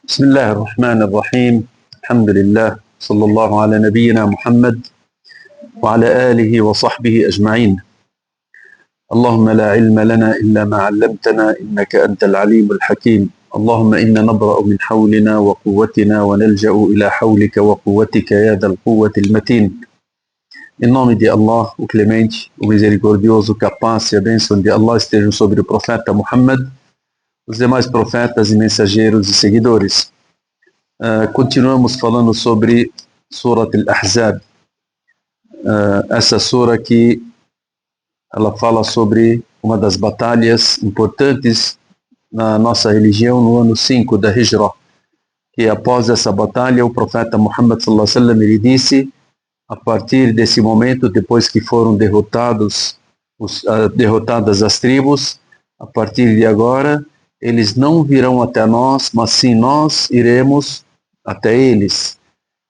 بسم الله الرحمن الرحيم. الحمد لله صلى الله على نبينا محمد وعلى آله وصحبه أجمعين. اللهم لا علم لنا إلا ما علمتنا إنك أنت العليم الحكيم. اللهم إنا نبرأ من حولنا وقوتنا ونلجأ إلى حولك وقوتك يا ذا القوة المتين. Em nome de Allah, o Clemente, o Misericordioso, que a paz e a bênção de Allah estejam sobre o profeta Muhammad, os demais profetas e mensageiros e seguidores. Continuamos falando sobre Surat al-Ahzab, essa sura que ela fala sobre uma das batalhas importantes na nossa religião no ano 5 da Hijra, que após essa batalha o profeta Muhammad sallallahu alaihi wasallam ele disse: a partir desse momento, depois que foram derrotadas as tribos, a partir de agora eles não virão até nós, mas sim nós iremos até eles.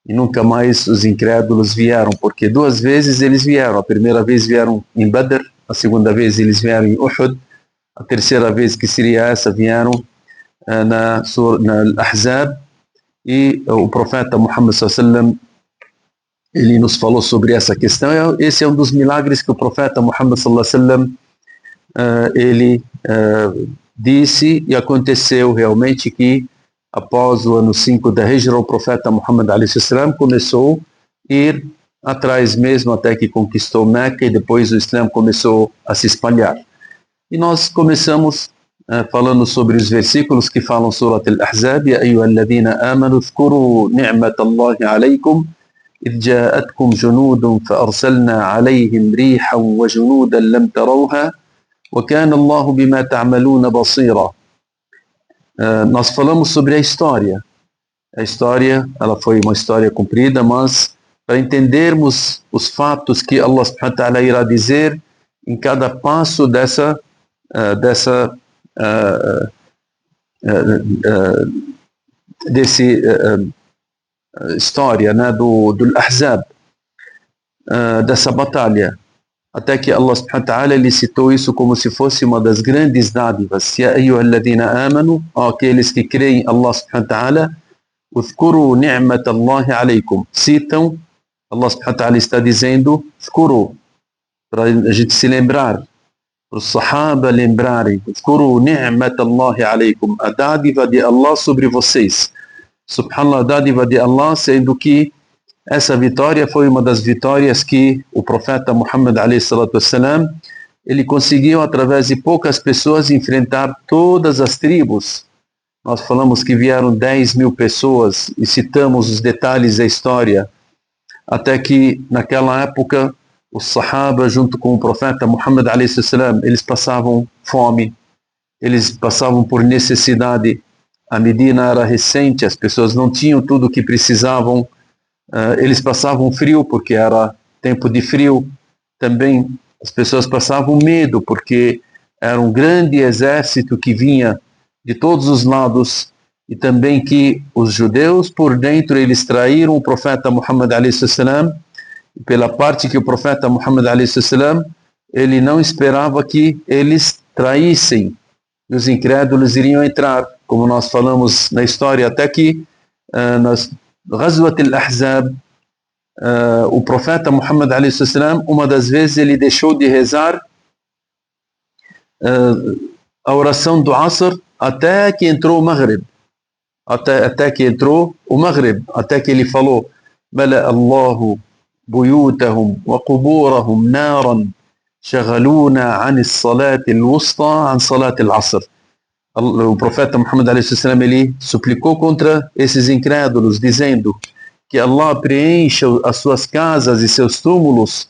E nunca mais os incrédulos vieram, porque duas vezes eles vieram. A primeira vez vieram em Badr, a segunda vez eles vieram em Uhud, a terceira vez, que seria essa, vieram na Ahzab. E o profeta Muhammad sallallahu alaihi wasallam ele nos falou sobre essa questão. Esse é um dos milagres que o profeta Muhammad sallallahu alaihi wasallam ele disse, e aconteceu realmente que após o ano 5 da Hijra, o profeta Muhammad alaihi wasallam começou a ir atrás mesmo até que conquistou Meca, e depois o Islã começou a se espalhar. E nós começamos falando sobre os versículos que falam Surat al-Ahzab: Ya ayyuhalladhina amanu dhkuru ni'matallahi alaykum إذ جاءتكم جنود فأرسلنا عليهم ريحا وجنودا لم تروها وكان الله بما تعملون بصيرا. Nós falamos sobre a história. A história, ela foi uma história comprida, mas para entendermos os fatos que Allah subhanahu wa ta'ala irá dizer em cada passo dessa história, né, do Ahzab, dessa batalha, até que Allah subhanahu wa ta'ala ele citou isso como se fosse uma das grandes dádivas. Ya ayyuhalladhina amanu, aqueles que creem, Allah subhanahu wa ta'ala, udhkuru ni'matallahi alaykum, citam, Allah subhanahu wa ta'ala está dizendo udhkuru, para a gente se lembrar, para os sahaba lembrarem, udhkuru ni'matallahi alaykum, a dádiva de Allah sobre vocês. Subhanallah, a dádiva de Allah, sendo que essa vitória foi uma das vitórias que o profeta Muhammad alaihi salatu wassalam, ele conseguiu através de poucas pessoas enfrentar todas as tribos. Nós falamos que vieram 10.000 pessoas e citamos os detalhes da história, até que naquela época os sahaba junto com o profeta Muhammad alaihi salatu wassalam, eles passavam fome, eles passavam por necessidade. A Medina era recente, as pessoas não tinham tudo o que precisavam, eles passavam frio porque era tempo de frio, também as pessoas passavam medo porque era um grande exército que vinha de todos os lados, e também que os judeus por dentro eles traíram o profeta Muhammad alaihi wasallam, e pela parte que o profeta Muhammad alaihi wasallam ele não esperava que eles traíssem, e os incrédulos iriam entrar, como nós falamos na história, até que nas Ghazwat al-Ahzab, o profeta Muhammad alaihi wasallam, uma das vezes ele deixou de rezar a oração do Asr até que entrou o Maghrib, até que entrou o Maghrib, até que ele falou: Mala Allahu buyutahum wa quburahum naran shaghaluna an as-salati al-wusta an salati al-Asr. O profeta Muhammad alaihi wasallam ele suplicou contra esses incrédulos, dizendo que Allah preencha as suas casas e seus túmulos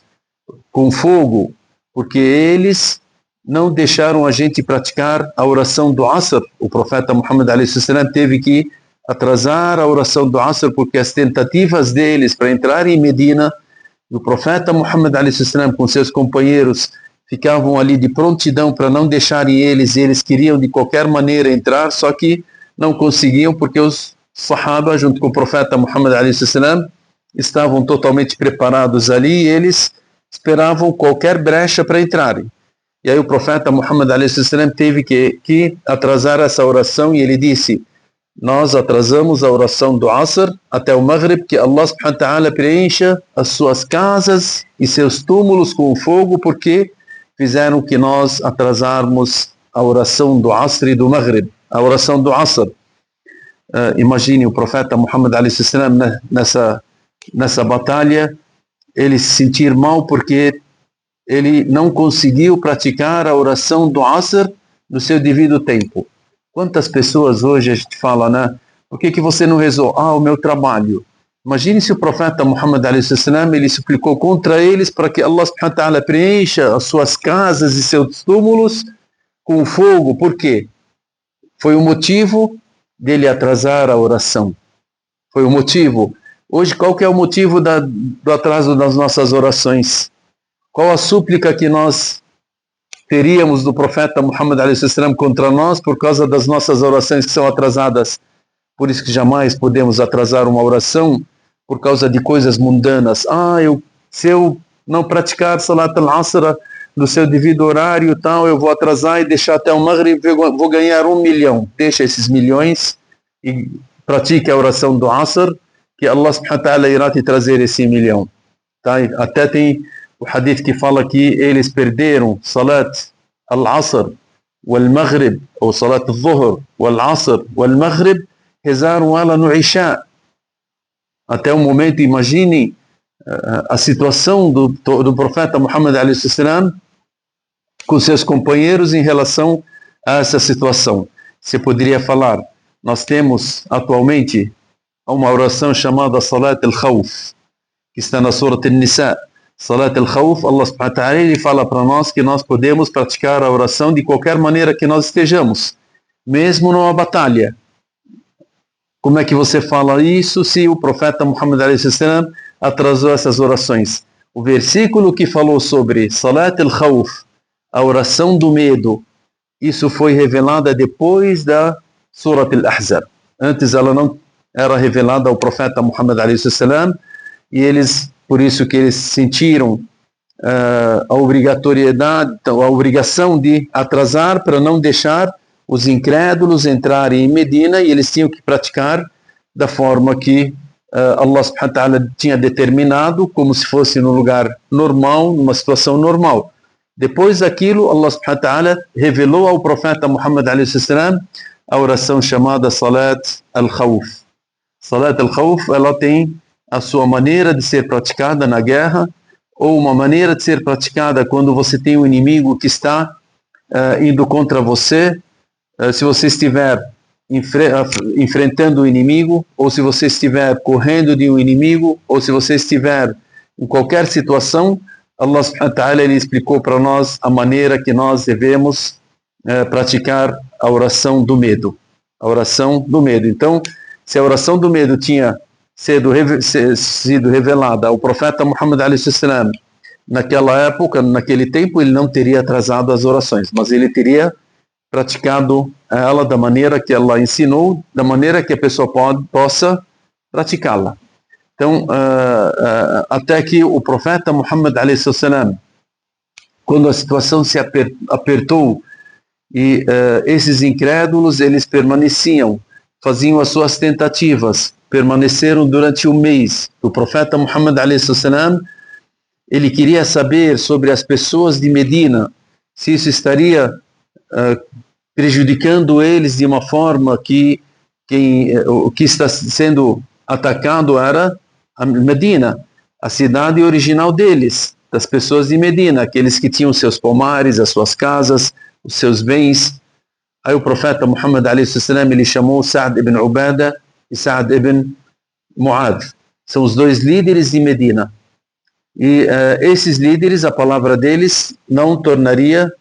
com fogo, porque eles não deixaram a gente praticar a oração do Asr. O profeta Muhammad alaihi wasallam teve que atrasar a oração do Asr porque as tentativas deles para entrar em Medina, o profeta Muhammad alaihi wasallam com seus companheiros ficavam ali de prontidão para não deixarem eles, e eles queriam de qualquer maneira entrar, só que não conseguiam porque os sahaba junto com o profeta Muhammad alaihi wasallam estavam totalmente preparados ali, e eles esperavam qualquer brecha para entrarem. E aí o profeta Muhammad alaihi wasallam teve que atrasar essa oração, e ele disse: nós atrasamos a oração do Asr até o Maghrib, que Allah subhanahu wa ta'ala preencha as suas casas e seus túmulos com fogo, porque fizeram que nós atrasarmos a oração do Asr e do Maghrib. A oração do Asr, imagine o profeta Muhammad a.s. nessa batalha, ele se sentir mal porque ele não conseguiu praticar a oração do Asr no seu devido tempo. Quantas pessoas hoje a gente fala, né? Por que você não rezou? O meu trabalho. Imagine se o profeta Muhammad a.s. ele suplicou contra eles para que Allah subhanahu wa ta'ala preencha as suas casas e seus túmulos com fogo. Por quê? Foi o motivo dele atrasar a oração. Foi o motivo. Hoje, qual que é o motivo do atraso das nossas orações? Qual a súplica que nós teríamos do profeta Muhammad a.s. contra nós por causa das nossas orações que são atrasadas? Por isso que jamais podemos atrasar uma oração por causa de coisas mundanas. Se eu não praticar Salat al-Asr no seu devido horário, eu vou atrasar e deixar até o Maghrib, vou ganhar 1 milhão. Deixa esses milhões e pratique a oração do Asr, que Allah subhanahu wa ta'ala irá te trazer esse milhão. Tá? Até tem o hadith que fala que eles perderam Salat al-Asr wal-Maghrib, ou Salat al-Zuhr wal-Asr wal-Maghrib, rezaram ela no Isha. Até o momento, imagine a situação do profeta Muhammad a.s. com seus companheiros em relação a essa situação. Você poderia falar, nós temos atualmente uma oração chamada Salat al-Khawf, que está na Surah An-Nisa. Salat al-Khawf, Allah subhanahu wa ta'ala, ele fala para nós que nós podemos praticar a oração de qualquer maneira que nós estejamos, mesmo numa batalha. Como é que você fala isso se o profeta Muhammad a.s. atrasou essas orações? O versículo que falou sobre Salat al-Khawf, a oração do medo, isso foi revelada depois da Surah al-Ahzab. Antes ela não era revelada ao profeta Muhammad a.s. e por isso que eles sentiram a obrigatoriedade, a obrigação de atrasar para não deixar os incrédulos entrarem em Medina, e eles tinham que praticar da forma que Allah subhanahu wa ta'ala tinha determinado, como se fosse num lugar normal, numa situação normal. Depois daquilo, Allah subhanahu wa ta'ala revelou ao profeta Muhammad a.s. a oração chamada Salat al-Khawf. Salat al-Khawf, ela tem a sua maneira de ser praticada na guerra, ou uma maneira de ser praticada quando você tem um inimigo que está indo contra você. Se você estiver enfrentando o inimigo, ou se você estiver correndo de um inimigo, ou se você estiver em qualquer situação, Allah subhanahu wa ta'ala ele explicou para nós a maneira que nós devemos praticar a oração do medo. A oração do medo. Então, se a oração do medo tinha sido revelada ao profeta Muhammad a.s. naquela época, naquele tempo, ele não teria atrasado as orações, mas ele teria praticado ela da maneira que ela ensinou, da maneira que a pessoa possa praticá-la. Então, até que o profeta Muhammad a.s., quando a situação se apertou e esses incrédulos, eles permaneciam, faziam as suas tentativas, permaneceram durante um mês. O profeta Muhammad a.s., ele queria saber sobre as pessoas de Medina, se isso estaria prejudicando eles de uma forma que o que está sendo atacado era a Medina, a cidade original deles, das pessoas de Medina, aqueles que tinham seus pomares, as suas casas, os seus bens. Aí o profeta Muhammad a.s. ele chamou Sa'd ibn Ubadah e Sa'd ibn Mu'adh. São os dois líderes de Medina. E esses líderes, a palavra deles não tornaria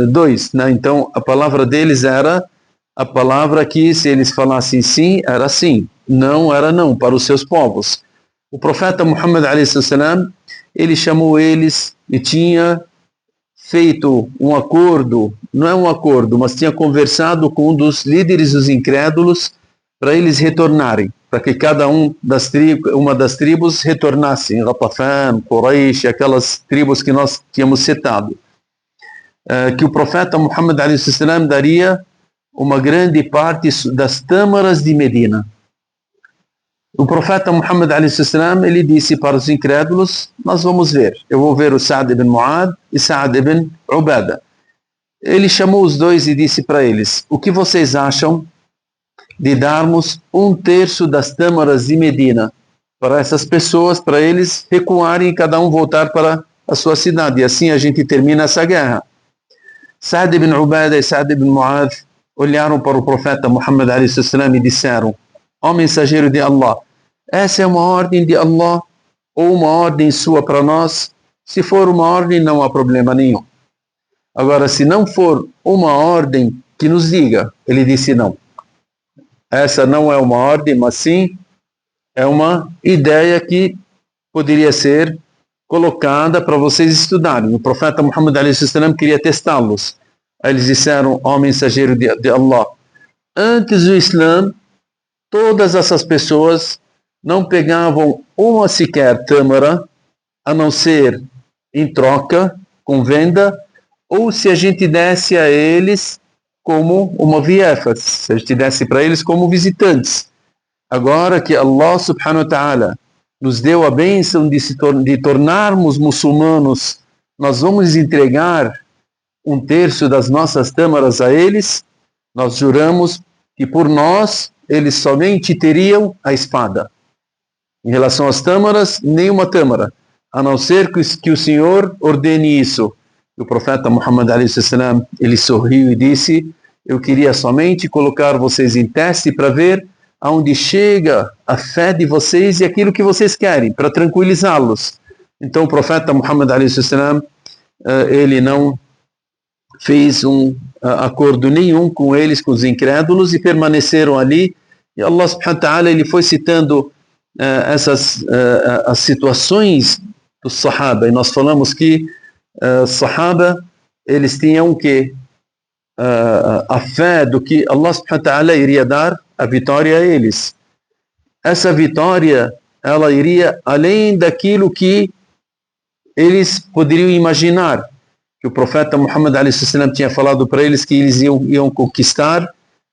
dois, né? Então a palavra deles era a palavra que, se eles falassem sim, era sim, não era não, para os seus povos. O profeta Muhammad a.s. ele chamou eles e tinha feito um acordo, não é um acordo, mas tinha conversado com um dos líderes dos incrédulos para eles retornarem, para que cada uma das tribos retornassem, Ghatafan, Quraysh, aquelas tribos que nós tínhamos citado. Que o profeta Muhammad a.s. daria uma grande parte das tâmaras de Medina. O profeta Muhammad a.s. ele disse para os incrédulos: nós vamos ver, eu vou ver o Sa'd ibn Mu'adh e Sa'd ibn Ubadah. Ele chamou os dois e disse para eles: o que vocês acham de darmos 1/3 das tâmaras de Medina para essas pessoas, para eles recuarem e cada um voltar para a sua cidade, e assim a gente termina essa guerra? Sa'd ibn Ubadah e Sa'd ibn Mu'adh olharam para o profeta Muhammad a.s. e disseram: ó mensageiro de Allah, essa é uma ordem de Allah ou uma ordem sua para nós? Se for uma ordem, não há problema nenhum. Agora, se não for uma ordem, que nos diga. Ele disse: não. Essa não é uma ordem, mas sim é uma ideia que poderia ser colocada para vocês estudarem. O profeta Muhammad a.s. queria testá-los. Aí eles disseram: ó mensageiro de Allah, antes do Islã, todas essas pessoas não pegavam uma sequer tâmara, a não ser em troca, com venda, ou se a gente desse a eles como uma viefa, se a gente desse para eles como visitantes. Agora que Allah subhanahu wa ta'ala nos deu a bênção de tornarmos muçulmanos, nós vamos entregar 1/3 das nossas tâmaras a eles. Nós juramos que por nós eles somente teriam a espada. Em relação às tâmaras, nenhuma tâmara, a não ser que o Senhor ordene isso. E o profeta Muhammad a.s. ele sorriu e disse: eu queria somente colocar vocês em teste para ver aonde chega a fé de vocês e aquilo que vocês querem, para tranquilizá-los. Então o profeta Muhammad a.s. ele não fez acordo nenhum com eles, com os incrédulos, e permaneceram ali. E Allah subhanahu wa ta'ala ele foi citando as situações dos Sahaba, e nós falamos que Sahaba, eles tinham o quê? A fé do que Allah subhanahu wa ta'ala iria dar a vitória a eles. Essa vitória, ela iria além daquilo que eles poderiam imaginar. Que o profeta Muhammad a.s. tinha falado para eles que eles iam conquistar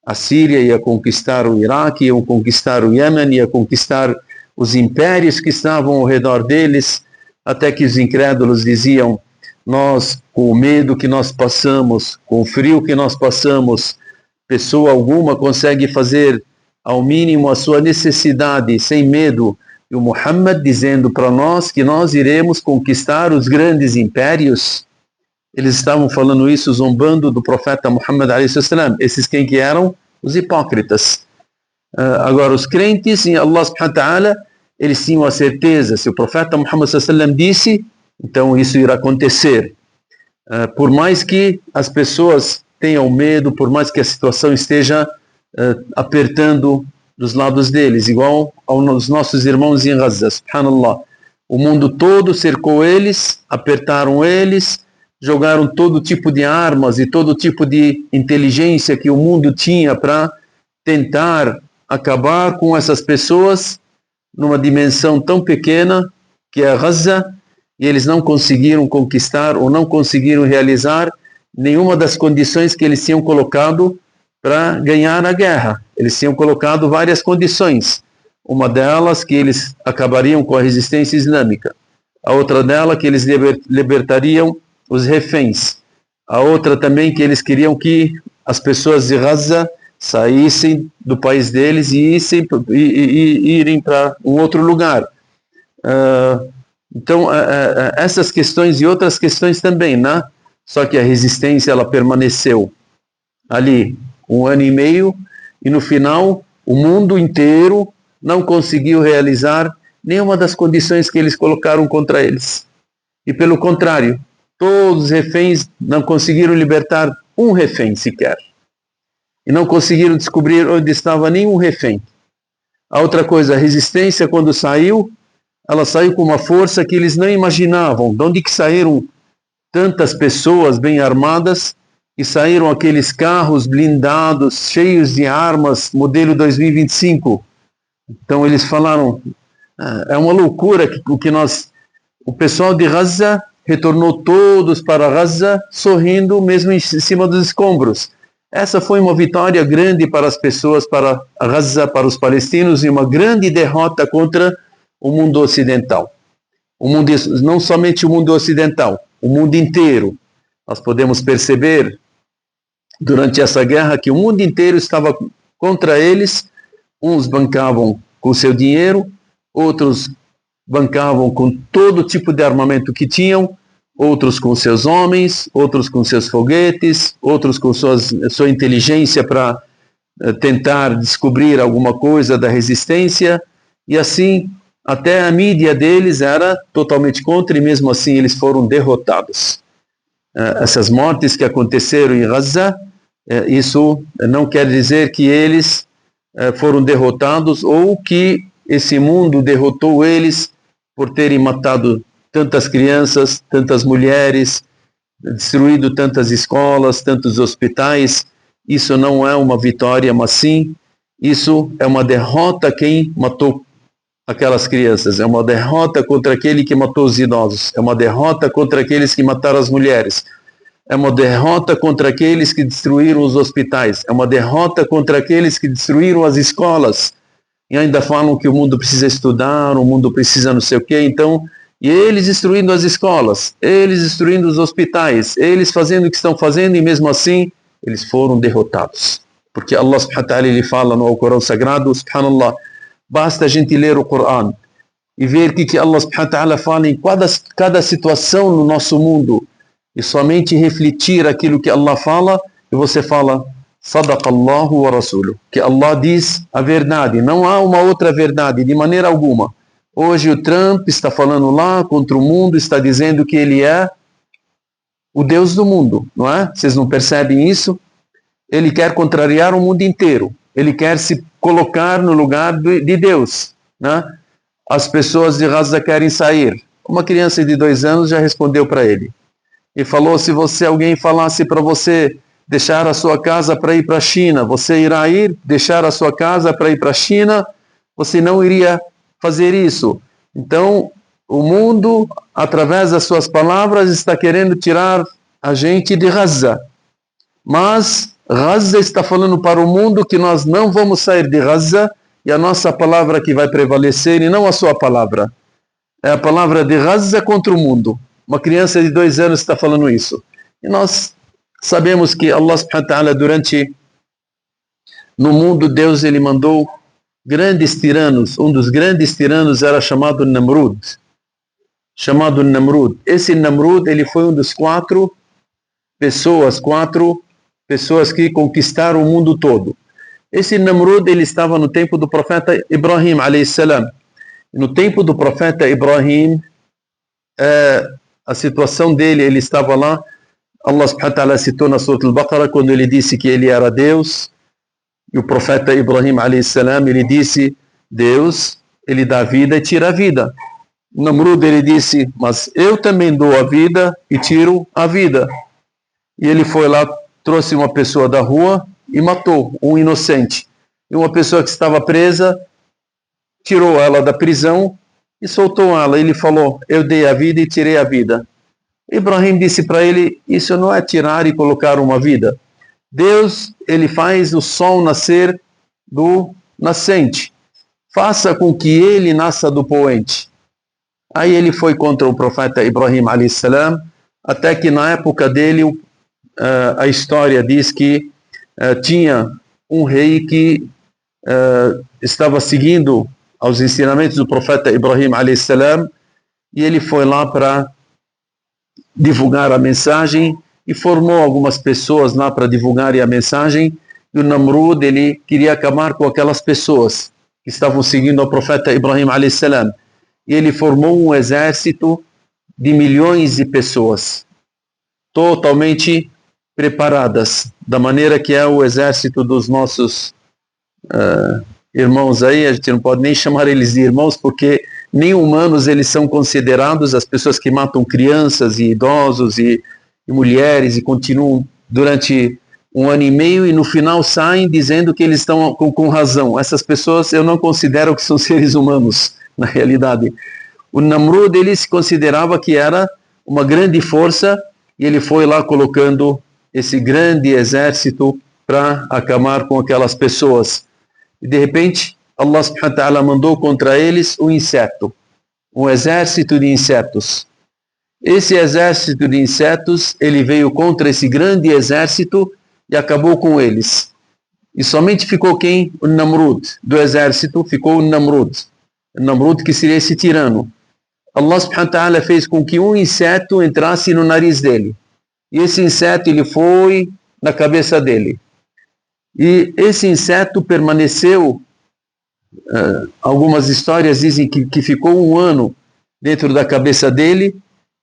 a Síria, ia conquistar o Iraque, iam conquistar o Iêmen, ia conquistar os impérios que estavam ao redor deles, até que os incrédulos diziam: nós, com o medo que nós passamos, com o frio que nós passamos, pessoa alguma consegue fazer ao mínimo a sua necessidade sem medo. E o Muhammad dizendo para nós que nós iremos conquistar os grandes impérios. Eles estavam falando isso zombando do profeta Muhammad a.s. Esses quem que eram? Os hipócritas. Agora, os crentes em Allah subhanahu wa ta'ala, eles tinham a certeza, se o profeta Muhammad s.a.w. disse, então isso irá acontecer. Por mais que as pessoas tenham medo, por mais que a situação esteja apertando dos lados deles, igual aos nossos irmãos em Gaza, subhanallah. O mundo todo cercou eles, apertaram eles, jogaram todo tipo de armas e todo tipo de inteligência que o mundo tinha para tentar acabar com essas pessoas numa dimensão tão pequena que é Gaza, e eles não conseguiram conquistar ou não conseguiram realizar nenhuma das condições que eles tinham colocado para ganhar a guerra. Eles tinham colocado várias condições. Uma delas que eles acabariam com a resistência islâmica. A outra dela que eles libertariam os reféns. A outra também que eles queriam que as pessoas de Gaza saíssem do país deles e irem para um outro lugar. Então, essas questões e outras questões também, né? Só que a resistência ela permaneceu ali 1 ano e meio, e no final o mundo inteiro não conseguiu realizar nenhuma das condições que eles colocaram contra eles. E pelo contrário, todos os reféns não conseguiram libertar um refém sequer. E não conseguiram descobrir onde estava nenhum refém. A outra coisa, a resistência quando saiu, ela saiu com uma força que eles não imaginavam. De onde que saíram tantas pessoas bem armadas, e saíram aqueles carros blindados, cheios de armas, modelo 2025. Então eles falaram, é uma loucura o pessoal de Gaza retornou todos para Gaza sorrindo mesmo em cima dos escombros. Essa foi uma vitória grande para as pessoas, para Gaza, para os palestinos, e uma grande derrota contra o mundo ocidental. O mundo, não somente o mundo ocidental, o mundo inteiro. Nós podemos perceber durante essa guerra que o mundo inteiro estava contra eles. Uns bancavam com seu dinheiro, outros bancavam com todo tipo de armamento que tinham, outros com seus homens, outros com seus foguetes, outros com sua inteligência para tentar descobrir alguma coisa da resistência, e assim até a mídia deles era totalmente contra, e mesmo assim eles foram derrotados. Essas mortes que aconteceram em Gaza, isso não quer dizer que eles foram derrotados ou que esse mundo derrotou eles por terem matado tantas crianças, tantas mulheres, destruído tantas escolas, tantos hospitais. Isso não é uma vitória, mas sim, isso é uma derrota quem matou aquelas crianças, é uma derrota contra aquele que matou os idosos, é uma derrota contra aqueles que mataram as mulheres, é uma derrota contra aqueles que destruíram os hospitais, é uma derrota contra aqueles que destruíram as escolas, e ainda falam que o mundo precisa estudar, o mundo precisa não sei o quê, então, e eles destruindo as escolas, eles destruindo os hospitais, eles fazendo o que estão fazendo, e mesmo assim, eles foram derrotados. Porque Allah subhanahu wa ta'ala, ele fala no Corão Sagrado, subhanallah, basta a gente ler o Corão e ver o que Allah subhanahu wa ta'ala fala em cada situação no nosso mundo, e somente refletir aquilo que Allah fala, e você fala, Sadaqallahu wa Rasuluh, que Allah diz a verdade, não há uma outra verdade, de maneira alguma. Hoje o Trump está falando lá contra o mundo, está dizendo que ele é o Deus do mundo, não é? Vocês não percebem isso? Ele quer contrariar o mundo inteiro, ele quer se colocar no lugar de Deus, né? As pessoas de Gaza querem sair. Uma criança de 2 anos já respondeu para ele e falou: se alguém falasse para você deixar a sua casa para ir para a China, você irá ir deixar a sua casa para ir para a China? Você não iria fazer isso. Então, o mundo, através das suas palavras, está querendo tirar a gente de Gaza. Mas Gaza está falando para o mundo que nós não vamos sair de Gaza, e a nossa palavra que vai prevalecer, e não a sua palavra. É a palavra de Gaza contra o mundo. Uma criança de 2 anos está falando isso. E nós sabemos que Allah subhanahu wa ta'ala, no mundo, Deus ele mandou grandes tiranos. Um dos grandes tiranos era chamado Namrud. Esse Namrud, ele foi um dos 4 pessoas que conquistaram o mundo todo. Esse Namrud, ele estava no tempo do profeta Ibrahim, alayhi salam. No tempo do profeta Ibrahim, a situação dele, ele estava lá. Allah subhanahu wa ta'ala citou na Surah Al-Baqarah, quando ele disse que ele era Deus. E o profeta Ibrahim, alayhi salam, ele disse: Deus, ele dá vida e tira a vida. Namrud, ele disse: mas eu também dou a vida e tiro a vida. E ele foi lá, trouxe uma pessoa da rua e matou um inocente. E uma pessoa que estava presa, tirou ela da prisão e soltou ela. Ele falou: eu dei a vida e tirei a vida. Ibrahim disse para ele: isso não é tirar e colocar uma vida. Deus, ele faz o sol nascer do nascente. Faça com que ele nasça do poente. Aí ele foi contra o profeta Ibrahim, alayhi salam, até que na época dele, a história diz que tinha um rei que estava seguindo aos ensinamentos do profeta Ibrahim, alayhi salam, e ele foi lá para divulgar a mensagem e formou algumas pessoas lá para divulgarem a mensagem. E o Namrud, ele queria acabar com aquelas pessoas que estavam seguindo o profeta Ibrahim, alayhi salam. E ele formou um exército de milhões de pessoas, totalmente preparadas, da maneira que é o exército dos nossos irmãos aí. A gente não pode nem chamar eles de irmãos, porque nem humanos eles são considerados, as pessoas que matam crianças e idosos e mulheres e continuam durante 1 ano e meio e no final saem dizendo que eles estão com razão. Essas pessoas eu não considero que são seres humanos, na realidade. O Namrud, ele se considerava que era uma grande força, e ele foi lá colocando esse grande exército para acabar com aquelas pessoas. E de repente, Allah subhanahu wa ta'ala mandou contra eles um inseto, um exército de insetos. Esse exército de insetos, ele veio contra esse grande exército e acabou com eles. E somente ficou quem? O Namrud. Do exército ficou o Namrud. O Namrud, que seria esse tirano. Allah subhanahu wa ta'ala fez com que um inseto entrasse no nariz dele. E esse inseto, ele foi na cabeça dele. E esse inseto permaneceu, algumas histórias dizem que ficou 1 ano dentro da cabeça dele,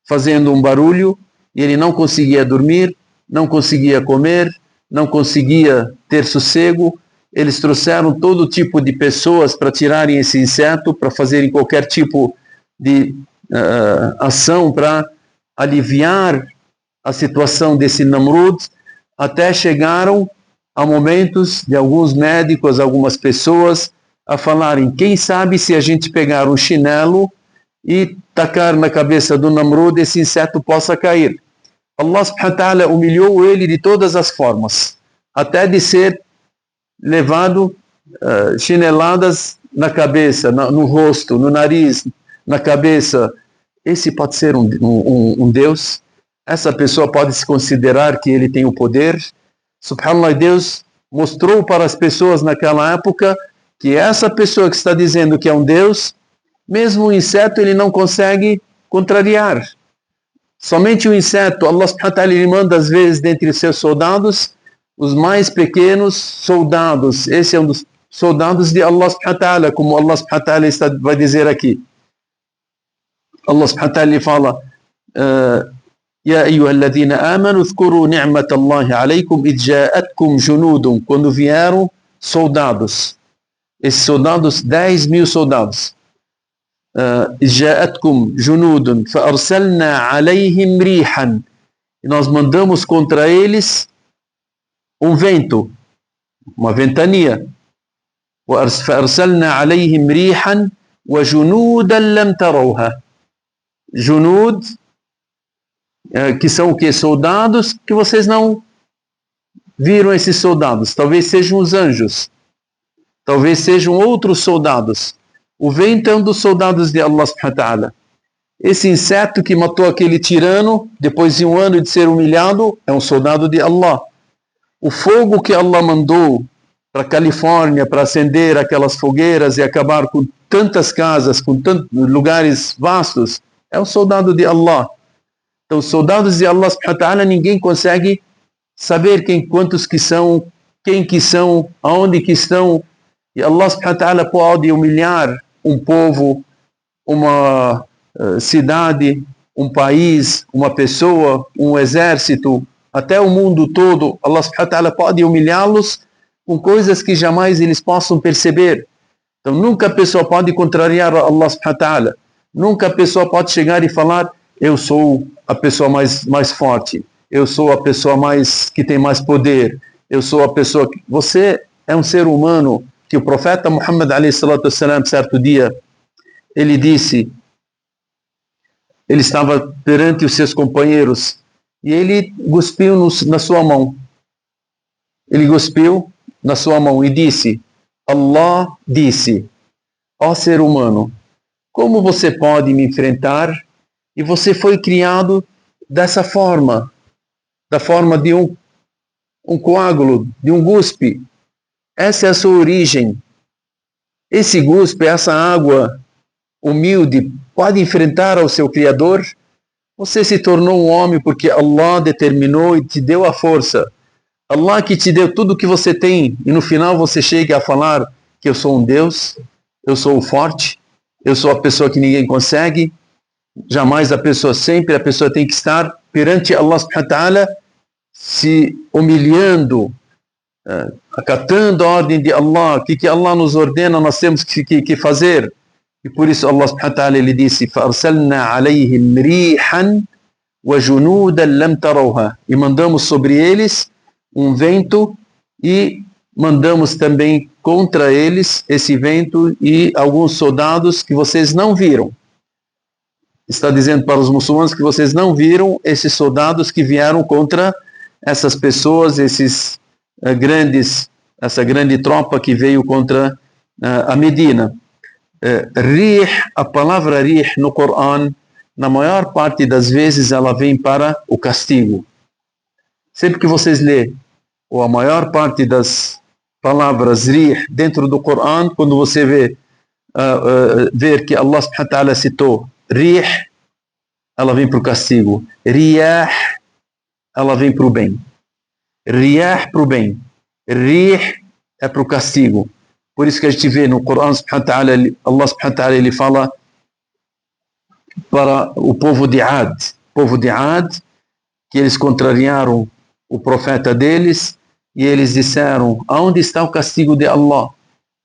fazendo um barulho, e ele não conseguia dormir, não conseguia comer, não conseguia ter sossego. Eles trouxeram todo tipo de pessoas para tirarem esse inseto, para fazerem qualquer tipo de ação para aliviar a situação desse Namrud, até chegaram a momentos de alguns médicos, algumas pessoas, a falarem: quem sabe se a gente pegar um chinelo e tacar na cabeça do Namrud, esse inseto possa cair. Allah subhanahu wa ta'ala humilhou ele de todas as formas, até de ser levado chineladas na cabeça, no rosto, no nariz, na cabeça. Esse pode ser um Deus? Essa pessoa pode se considerar que ele tem o poder? Subhanallah, Deus mostrou para as pessoas naquela época que essa pessoa que está dizendo que é um Deus, mesmo o inseto ele não consegue contrariar. Somente o inseto, Allah subhanahu wa ta'ala, ele manda às vezes dentre os seus soldados, os mais pequenos soldados. Esse é um dos soldados de Allah subhanahu wa ta'ala, como Allah subhanahu wa ta'ala vai dizer aqui. Allah subhanahu wa ta'ala fala: Ya ayyuhalladhina amanu dhkuru ni'matallahi alaykum id ja'atkum junudun. Quando vieram soldados, esses soldados, 10.000 soldados, ja'atkum junudun fa arsalna alayhim rihan, e nós mandamos contra eles um vento, uma ventania. fa arsalna alayhim rihan wa junudan lam tarawha. Junud, que são o que? Soldados que vocês não viram. Esses soldados talvez sejam os anjos, talvez sejam outros soldados. O vento é um dos soldados de Allah subhanahu wa ta'ala. Esse inseto que matou aquele tirano, depois de 1 ano de ser humilhado, é um soldado de Allah. O fogo que Allah mandou para a Califórnia, para acender aquelas fogueiras e acabar com tantas casas, com tantos lugares vastos, é um soldado de Allah. Então, os soldados de Allah subhanahu wa ta'ala, ninguém consegue saber quantos que são, quem que são, aonde que estão. E Allah subhanahu wa ta'ala pode humilhar um povo, uma cidade, um país, uma pessoa, um exército, até o mundo todo. Allah subhanahu wa ta'ala pode humilhá-los com coisas que jamais eles possam perceber. Então, nunca a pessoa pode contrariar Allah subhanahu wa ta'ala. Nunca a pessoa pode chegar e falar: eu sou a pessoa mais forte, eu sou a pessoa que tem mais poder, eu sou a pessoa que... Você é um ser humano. Que o profeta Muhammad alayhi salatu wassalam, certo dia, ele disse, ele estava perante os seus companheiros e ele cuspiu na sua mão. Ele cuspiu na sua mão e disse: Allah disse: ó ser humano, como você pode me enfrentar? E você foi criado dessa forma, da forma de um coágulo, de um guspe. Essa é a sua origem. Esse guspe, essa água humilde, pode enfrentar ao seu Criador? Você se tornou um homem porque Allah determinou e te deu a força. Allah que te deu tudo o que você tem, e no final você chega a falar que eu sou um Deus, eu sou o forte, eu sou a pessoa que ninguém consegue. Jamais a pessoa tem que estar perante Allah subhanahu wa ta'ala, se humilhando, acatando a ordem de Allah. O que Allah nos ordena, nós temos que fazer. E por isso Allah subhanahu wa ta'ala, ele disse: فَأَرْسَلْنَا عَلَيْهِمْ رِيحًا وَجُنُودًا لَمْ تَرَوْهَا. E mandamos sobre eles um vento, e mandamos também contra eles esse vento e alguns soldados que vocês não viram. Está dizendo para os muçulmanos que vocês não viram esses soldados que vieram contra essas pessoas, esses essa grande tropa que veio contra a Medina. Rih, a palavra rih no Corão, na maior parte das vezes ela vem para o castigo. Sempre que vocês lêem, ou a maior parte das palavras rih dentro do Corão, quando você ver que Allah subhanahu wa ta'ala citou rih, ela vem para o castigo. Riyah, ela vem para o bem. Riyah para o bem. Rih é para o castigo. Por isso que a gente vê no Corão, Allah subhanahu wa ta'ala ele fala para o povo de Ad. Povo de Ad, que eles contrariaram o profeta deles, e eles disseram: aonde está o castigo de Allah?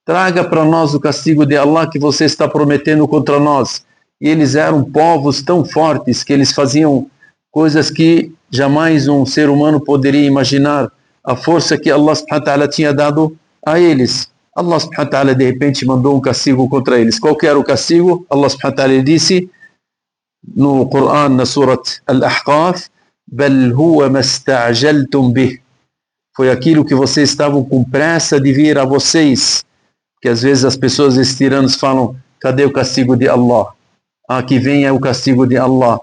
Traga para nós o castigo de Allah que você está prometendo contra nós. E eles eram povos tão fortes que eles faziam coisas que jamais um ser humano poderia imaginar, a força que Allah subhanahu wa ta'ala tinha dado a eles. Allah subhanahu wa ta'ala de repente mandou um castigo contra eles. Qual que era o castigo? Allah subhanahu wa ta'ala disse no Corão, na Surat Al-Ahqaf: bal huwa masta'jaltum bih. Foi aquilo que vocês estavam com pressa de vir a vocês. Que às vezes as pessoas, esses tiranos, falam: cadê o castigo de Allah? Que vem é o castigo de Allah.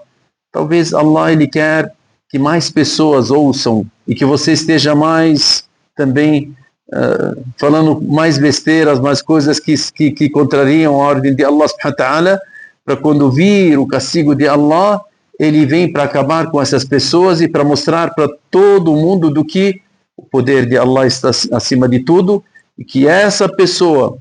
Talvez Allah ele quer que mais pessoas ouçam e que você esteja mais também falando mais besteiras, mais coisas que contrariam a ordem de Allah subhanahu wa ta'ala, para quando vir o castigo de Allah, ele vem para acabar com essas pessoas e para mostrar para todo mundo do que o poder de Allah está acima de tudo, e que essa pessoa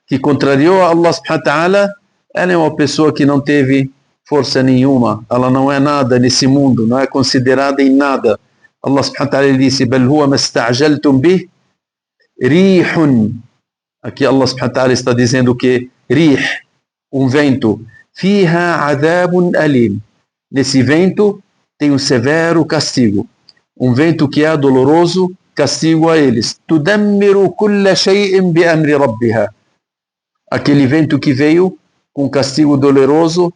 que contrariou a Allah subhanahu wa ta'ala, ela é uma pessoa que não teve força nenhuma, ela não é nada nesse mundo, não é considerada em nada. Allah subhanahu wa ta'ala disse: bal huwa masta'jaltum bih rihun. Aqui Allah subhanahu wa ta'ala está dizendo que rih, um vento, fiha adabun alim. Nesse vento tem um severo castigo, um vento que é doloroso, castigo a eles. Tudammiru kulla shay'in bi amri rabbiha. Aquele vento que veio com castigo doloroso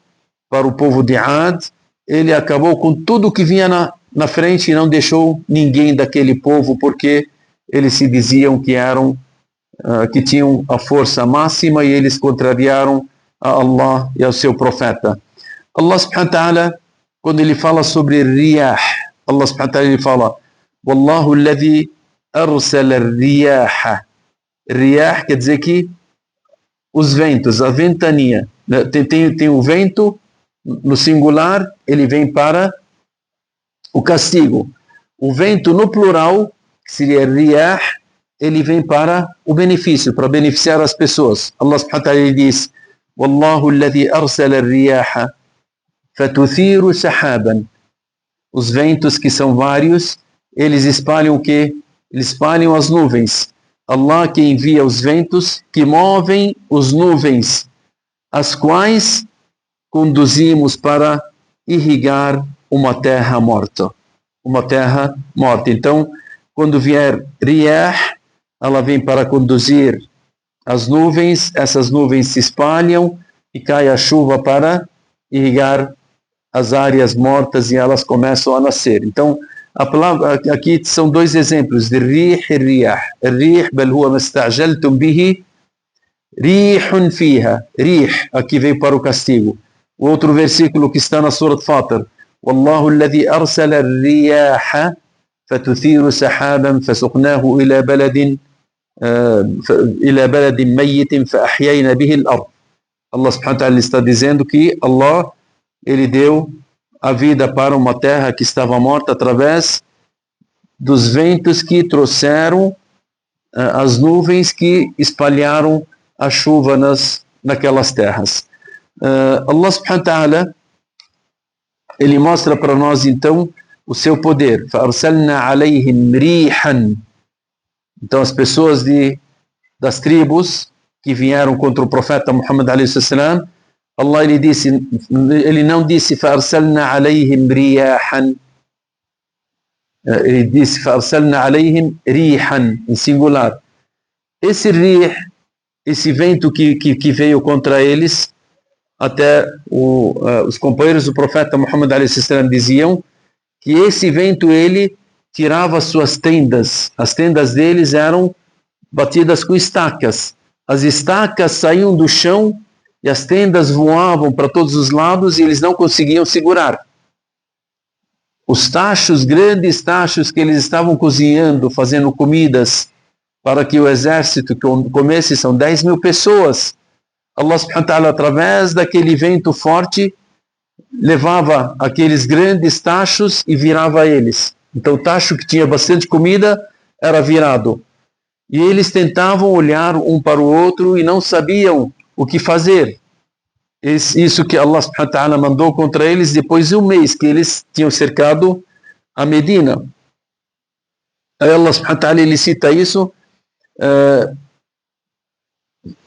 para o povo de Ad, ele acabou com tudo que vinha na frente e não deixou ninguém daquele povo, porque eles se diziam que eram que tinham a força máxima, e eles contrariaram a Allah e ao seu profeta. Allah subhanahu wa ta'ala, quando ele fala sobre riyah, Allah subhanahu wa ta'ala ele fala: wallahu alladhi arsala riyaha. Riyah quer dizer que os ventos, a ventania, tem o vento no singular, ele vem para o castigo. O vento no plural, que seria riyah, ele vem para o benefício, para beneficiar as pessoas. Allah subhanahu wa ta'ala diz: wallahu alladhi arsala riyaha fatuthiru sahaban. Os ventos, que são vários, eles espalham o quê? Eles espalham as nuvens. Allah que envia os ventos que movem os nuvens, as quais conduzimos para irrigar uma terra morta. Uma terra morta. Então, quando vier riyah, ela vem para conduzir as nuvens, essas nuvens se espalham e cai a chuva para irrigar as áreas mortas e elas começam a nascer. Então, a palavra, aqui são dois exemplos de rih e riyah. Rih, bal huwa masta'jaltum bihi, rihun fiha. Rih, aqui veio para o castigo. O outro versículo que está na Surat Fatir: wallahu alladhi arsala riyaha fatuthiru sahaban fasuqnahu ila baladin mayyitin fa ahyayna bihi al-ard. Allah subhanahu wa ta'ala está dizendo que Allah ele deu a vida para uma terra que estava morta através dos ventos que trouxeram as nuvens que espalharam a chuva naquelas terras. Allah subhanahu wa ta'ala ele mostra para nós então o seu poder. فَأَرْسَلْنَا عَلَيْهِمْ رِيحًا. Então as pessoas das tribos que vieram contra o profeta Muhammad alayhi salam, Allah ele não disse فَأَرْسَلْنَا عَلَيْهِمْ رِيَاحًا, ele disse فَأَرْسَلْنَا عَلَيْهِمْ رِيحًا, em singular. Esse rih, esse vento que veio contra eles, até os companheiros do profeta Muhammad alayhi salam diziam que esse vento ele tirava suas tendas. As tendas deles eram batidas com estacas. As estacas saíam do chão e as tendas voavam para todos os lados e eles não conseguiam segurar. Os tachos, grandes tachos que eles estavam cozinhando, fazendo comidas para que o exército comesse, são 10 mil pessoas. Allah subhanahu wa ta'ala, através daquele vento forte, levava aqueles grandes tachos e virava eles. Então o tacho que tinha bastante comida era virado. E eles tentavam olhar um para o outro e não sabiam o que fazer. Isso que Allah subhanahu wa ta'ala mandou contra eles depois de um mês que eles tinham cercado a Medina. Aí Allah subhanahu wa ta'ala ele cita isso.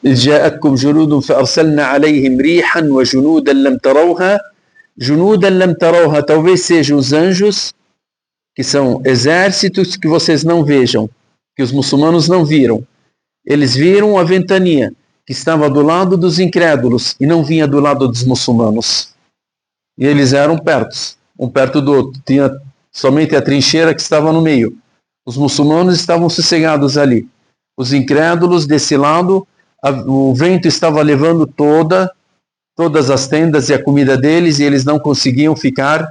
جاءتكم جنود فأرسلنا عليهم ريحا وجنودا لم تروها جنودا لم تروها, talvez sejam os anjos, que são exércitos que vocês não vejam, que os muçulmanos não viram. Eles viram a ventania que estava do lado dos incrédulos e não vinha do lado dos muçulmanos. E eles eram perto, um perto do outro. Tinha somente a trincheira que estava no meio. Os muçulmanos estavam sossegados ali. Os incrédulos desse lado, o vento estava levando todas as tendas e a comida deles e eles não conseguiam ficar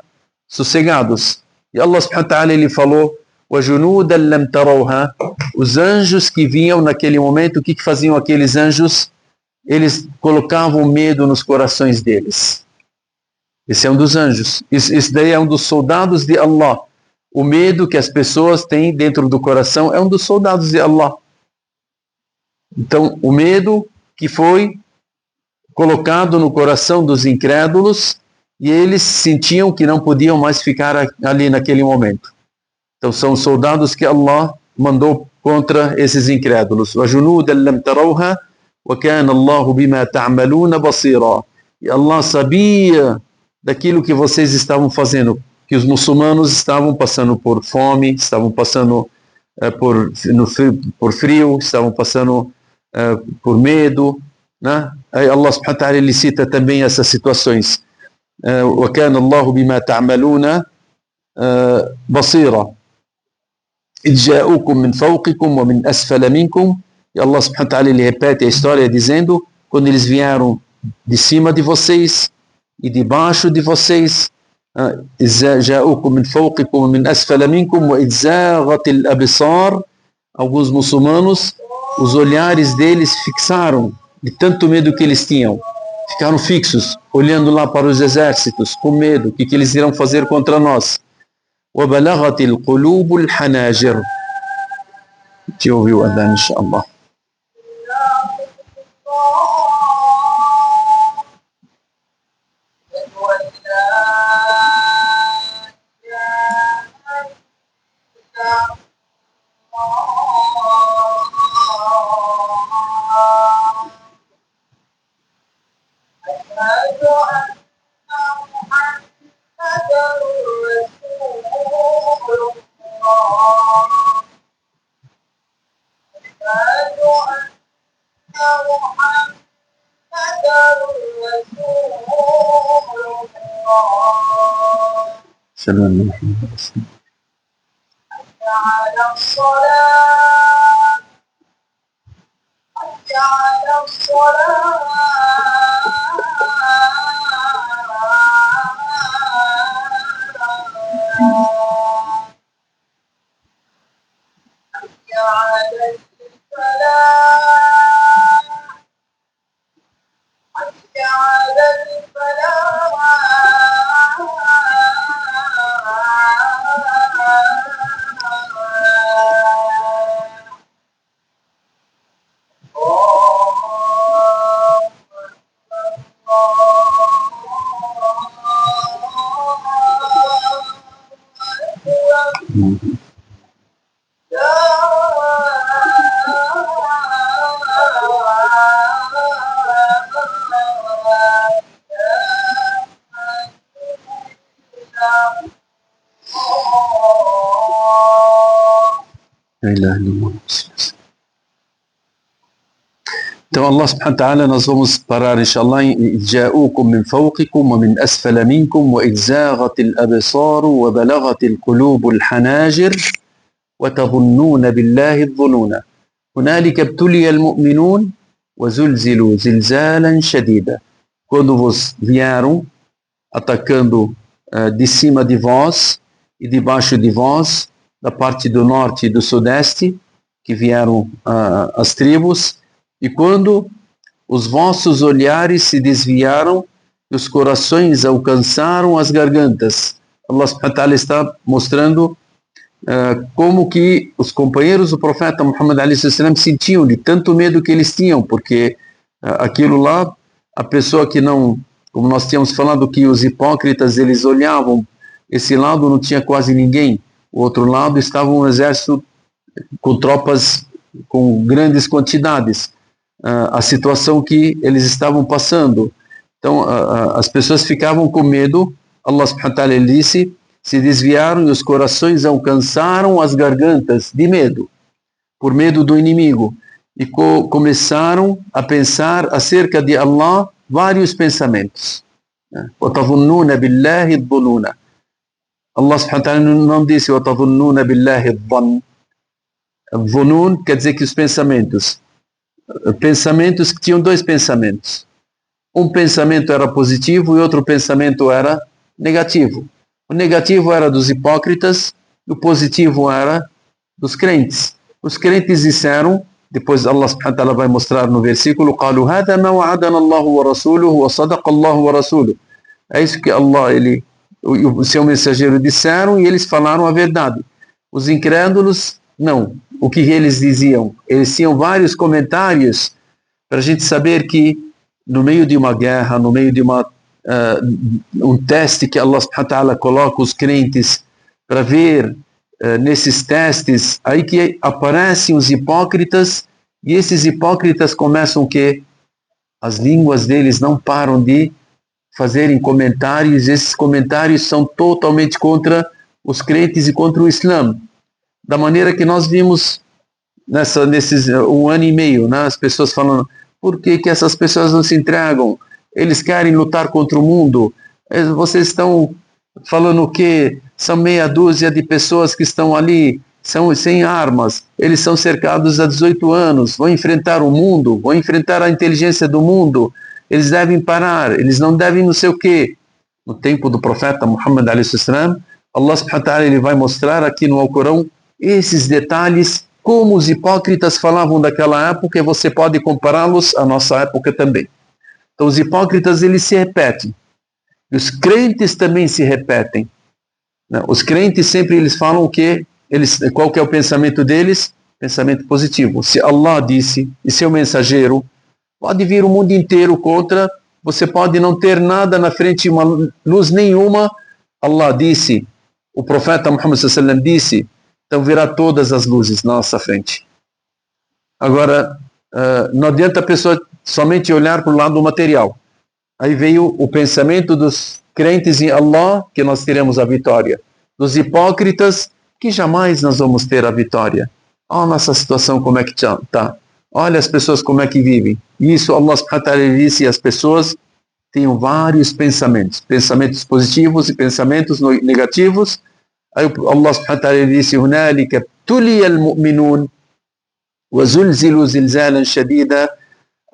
sossegados. E Allah subhanahu wa ta'ala ele falou: وَجُنُودًا لَمْ تَرَوْهَا. Os anjos que vinham naquele momento, o que faziam aqueles anjos? Eles colocavam medo nos corações deles. Esse é um dos anjos. Esse daí é um dos soldados de Allah. O medo que as pessoas têm dentro do coração é um dos soldados de Allah. Então, o medo que foi colocado no coração dos incrédulos e eles sentiam que não podiam mais ficar ali naquele momento. Então são soldados que Allah mandou contra esses incrédulos. وَجُنُودًا لَمْ تَرَوْهَا وَكَانَ اللَّهُ بِمَا تَعْمَلُونَ بَصِيرًا. E Allah sabia daquilo que vocês estavam fazendo, que os muçulmanos estavam passando por fome, estavam passando por frio, estavam passando por medo, né? Aí Allah subhanahu wa ta'ala ele cita também essas situações. وَكَانَ اللَّهُ بِمَا تَعْمَلُونَ بَصِيرًا إِذْ جَاءُوكُم مِّن فَوْقِكُم وَمِنْ أَسْفَلَ مِنْكُمْ. E Allah subhanahu wa ta'ala ele repete a história dizendo: quando eles vieram de cima de vocês e de baixo de vocês, إِذْ جَاءُوكُم مِّن فَوْقِكُم وَمِنْ أَسْفَلَ مِنْكُم وَإِذْ زَاغَتِ الْأَبْصَارُ. Alguns muçulmanos, os olhares deles fixaram de tanto medo que eles tinham. Ficaram fixos, olhando lá para os exércitos, com medo, o que eles irão fazer contra nós. وَبَلَغَتِ الْقُلُوبُ الْحَنَاجِرُ. Te ouviu o adhan, inshallah. سلام عليكم. على الصلاة على الصلاة على الفلاح على Então, Allah subhanahu wa ta'ala, nós vamos parar, inshallah, em جاءوكم من فوقكم ومن أسفل منكم وإذ زاغت الأبصار وبلغت القلوب الحناجر وتظنون بالله الظنون هنالك ابتلي المؤمنون وزلزلوا زلزالا شديدا. Quando vos vieram atacando de cima de vós e debaixo de vós, da parte do norte e do sudeste, que vieram as tribos, e quando os vossos olhares se desviaram e os corações alcançaram as gargantas. Allah subhanahu wa ta'ala está mostrando como que os companheiros do profeta Muhammad a.s. sentiam de tanto medo que eles tinham, porque aquilo lá, a pessoa que não, como nós tínhamos falado, que os hipócritas, eles olhavam, esse lado não tinha quase ninguém, o outro lado estava um exército com tropas com grandes quantidades, a situação que eles estavam passando. Então, as pessoas ficavam com medo. Allah subhanahu wa ta'ala disse, se desviaram e os corações alcançaram as gargantas de medo, por medo do inimigo, e começaram a pensar acerca de Allah vários pensamentos. وَتَظُنُّونَ بِاللَّهِ الظُّنُونَ. Allah subhanahu wa ta'ala não disse وَتَظُنُّونَ بِاللَّهِ الظَّنُّ. Dhunun quer dizer que os pensamentos que tinham dois pensamentos. Um pensamento era positivo e outro pensamento era negativo. O negativo era dos hipócritas e o positivo era dos crentes. Os crentes disseram, depois Allah subhanahu wa ta'ala vai mostrar no versículo, قالوا هذا ما وعدنا الله ورسوله وصدق الله ورسوله. É isso que Allah e o seu mensageiro disseram e eles falaram a verdade. Os incrédulos, não. O que eles diziam? Eles tinham vários comentários para a gente saber que no meio de uma guerra, no meio de um teste que Allah subhanahu wa ta'ala coloca os crentes para ver nesses testes, aí que aparecem os hipócritas, e esses hipócritas começam que as línguas deles não param de fazerem comentários, esses comentários são totalmente contra os crentes e contra o Islã. Da maneira que nós vimos nesses 1 ano e meio, né? As pessoas falando, por que essas pessoas não se entregam? Eles querem lutar contra o mundo. Vocês estão falando que são meia dúzia de pessoas que estão ali, são sem armas, eles são cercados há 18 anos, vão enfrentar o mundo, vão enfrentar a inteligência do mundo, eles devem parar, eles não devem não sei o quê. No tempo do profeta Muhammad a.s., Allah subhanahu wa ta'ala, ele vai mostrar aqui no Alcorão esses detalhes, como os hipócritas falavam daquela época, e você pode compará-los à nossa época também. Então os hipócritas, eles se repetem. E os crentes também se repetem. Os crentes sempre eles falam que qual que é o pensamento deles? Pensamento positivo. Se Allah disse, e seu mensageiro, pode vir o mundo inteiro contra, você pode não ter nada na frente, uma luz nenhuma. Allah disse, o profeta Muhammad sallallahu alaihi wasallam disse, então virá todas as luzes na nossa frente. Agora, não adianta a pessoa somente olhar para o lado material. Aí veio o pensamento dos crentes em Allah, que nós teremos a vitória. Dos hipócritas, que jamais nós vamos ter a vitória. Olha a nossa situação como é que está. Olha as pessoas como é que vivem. Isso Allah subhanahu wa ta'ala disse, as pessoas têm vários pensamentos. Pensamentos positivos e pensamentos negativos. Aí Allah subhanahu wa ta'ala disse, هنالك ابتلي المؤمنون وزلزلوا زلزالا شديدا.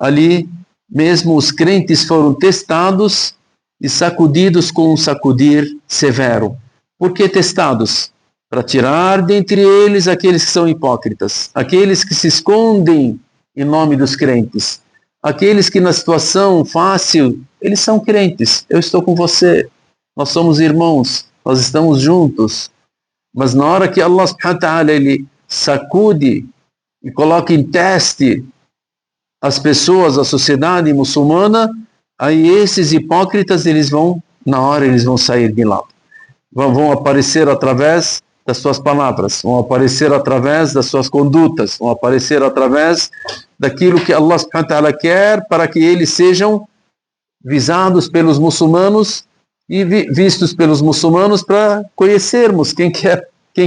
Ali mesmo os crentes foram testados e sacudidos com um sacudir severo. Por que testados? Para tirar dentre eles aqueles que são hipócritas, aqueles que se escondem em nome dos crentes, aqueles que na situação fácil, eles são crentes, eu estou com você, nós somos irmãos, nós estamos juntos, mas na hora que Allah subhanahu wa ta'ala ele sacude e coloca em teste as pessoas, a sociedade muçulmana, aí esses hipócritas, na hora eles vão sair de lá. Vão aparecer através das suas palavras, vão aparecer através das suas condutas, vão aparecer através daquilo que Allah subhanahu wa ta'ala quer para que eles sejam visados pelos muçulmanos e vistos pelos muçulmanos para conhecermos quem que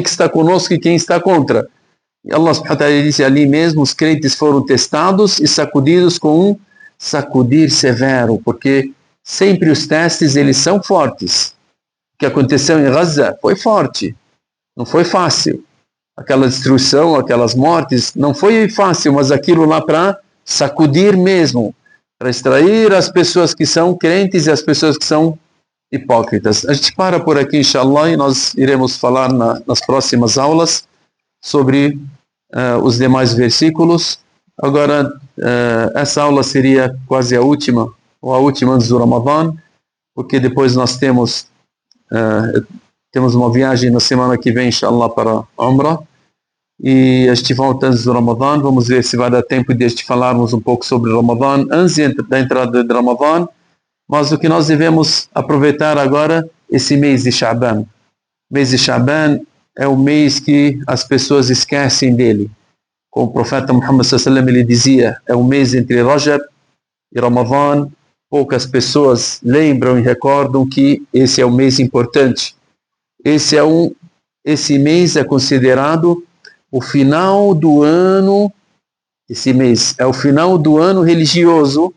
está conosco e quem está contra. E Allah subhanahu wa ta'ala disse ali mesmo, os crentes foram testados e sacudidos com um sacudir severo, porque sempre os testes eles são fortes. O que aconteceu em Gaza foi forte, não foi fácil. Aquela destruição, aquelas mortes, não foi fácil, mas aquilo lá para sacudir mesmo, para extrair as pessoas que são crentes e as pessoas que são hipócritas. A gente para por aqui, inshallah, e nós iremos falar nas próximas aulas sobre os demais versículos. Agora, essa aula seria quase a última, ou a última antes do Ramadã, porque depois nós temos uma viagem na semana que vem, inshallah, para Umrah, e a gente volta antes do Ramadã. Vamos ver se vai dar tempo de a gente falarmos um pouco sobre o Ramadã antes da entrada do Ramadã, mas o que nós devemos aproveitar agora, esse mês de Sha'ban. O mês de Sha'ban é o mês que as pessoas esquecem dele. Como o profeta Muhammad sallallahu alaihi wasallam ele dizia, é o mês entre Rajab e Ramadã. Poucas pessoas lembram e recordam que esse é um mês importante. Esse mês é considerado o final do ano. Esse mês é o final do ano religioso,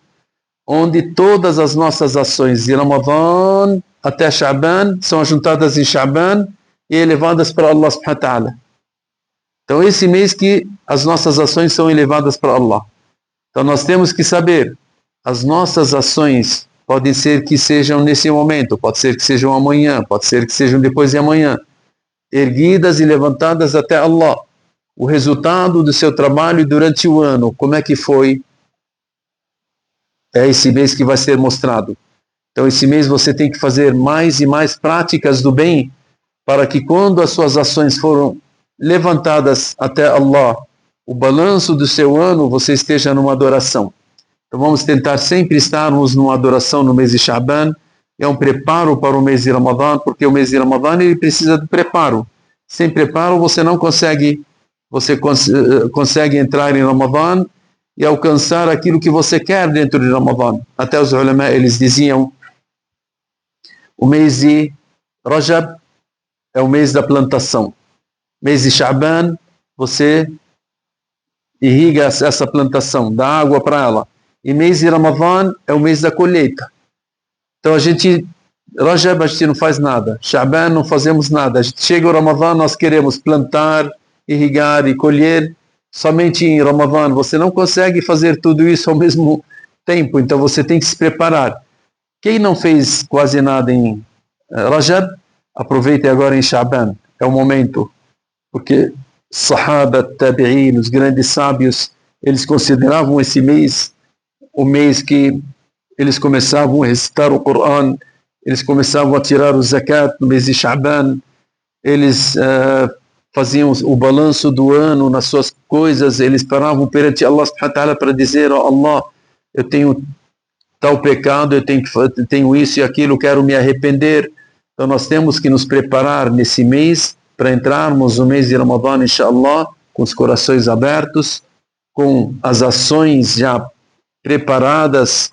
onde todas as nossas ações de Ramadã até Sha'ban são juntadas em Sha'ban e elevadas para Allah subhanahu wa ta'ala. Então esse mês que as nossas ações são elevadas para Allah. Então nós temos que saber, as nossas ações podem ser que sejam nesse momento, pode ser que sejam amanhã, pode ser que sejam depois de amanhã, erguidas e levantadas até Allah. O resultado do seu trabalho durante o ano, como é que foi? É esse mês que vai ser mostrado. Então esse mês você tem que fazer mais e mais práticas do bem, para que quando as suas ações foram levantadas até Allah, o balanço do seu ano, você esteja numa adoração. Então vamos tentar sempre estarmos numa adoração no mês de Sha'ban. É um preparo para o mês de Ramadã, porque o mês de Ramadã ele precisa de preparo. Sem preparo você não consegue, consegue entrar em Ramadã e alcançar aquilo que você quer dentro de Ramadã. Até os ulama eles diziam, o mês de Rajab é o mês da plantação. Mês de Sha'ban, você irriga essa plantação, dá água para ela. E mês de Ramadã é o mês da colheita. Então Rajab a gente não faz nada, Sha'ban não fazemos nada. A gente chega o Ramadã, nós queremos plantar, irrigar e colher. Somente em Ramadã você não consegue fazer tudo isso ao mesmo tempo, então você tem que se preparar. Quem não fez quase nada em Rajab, aproveite agora em Sha'ban, é o momento. Porque Sahaba, Tabi'in, os grandes sábios, eles consideravam esse mês o mês que eles começavam a recitar o Corão, eles começavam a tirar o zakat no mês de Sha'ban, eles faziam o balanço do ano nas suas coisas, eles paravam perante Allah subhanahu wa ta'ala para dizer, oh Allah, eu tenho tal pecado, eu tenho isso e aquilo, quero me arrepender. Então nós temos que nos preparar nesse mês para entrarmos no mês de Ramadã, inshallah, com os corações abertos, com as ações já preparadas,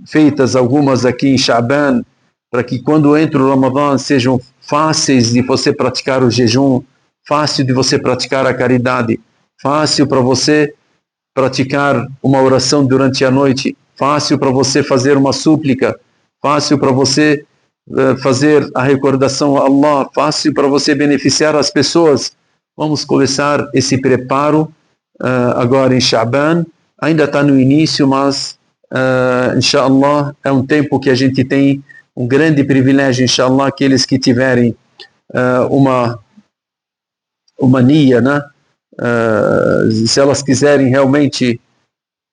feitas algumas aqui em Sha'ban, para que quando entra o Ramadã sejam fáceis de você praticar o jejum, fácil de você praticar a caridade, fácil para você praticar uma oração durante a noite, fácil para você fazer uma súplica, fácil para você fazer a recordação a Allah, fácil para você beneficiar as pessoas. Vamos começar esse preparo agora em Sha'ban. Ainda está no início, mas inshallah é um tempo que a gente tem um grande privilégio, inshallah, aqueles que tiverem uma niya, né? Se elas quiserem realmente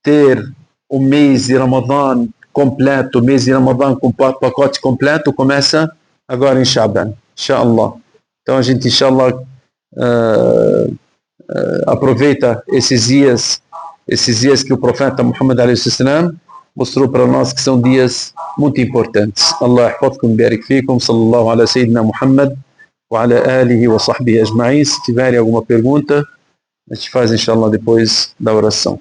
ter o mês de Ramadã completo, o mês de Ramadã com pacote completo, começa agora em Sha'ban, inshallah. Então a gente, inshallah, aproveita esses dias que o profeta Muhammad a.s. mostrou para nós que são dias muito importantes. Allah yahfadkum barik fikum, sallallahu ala sayyidina Muhammad wa ala alihi wa sahbihi ajma'in. Se tiverem alguma pergunta, a gente faz inshallah depois da oração.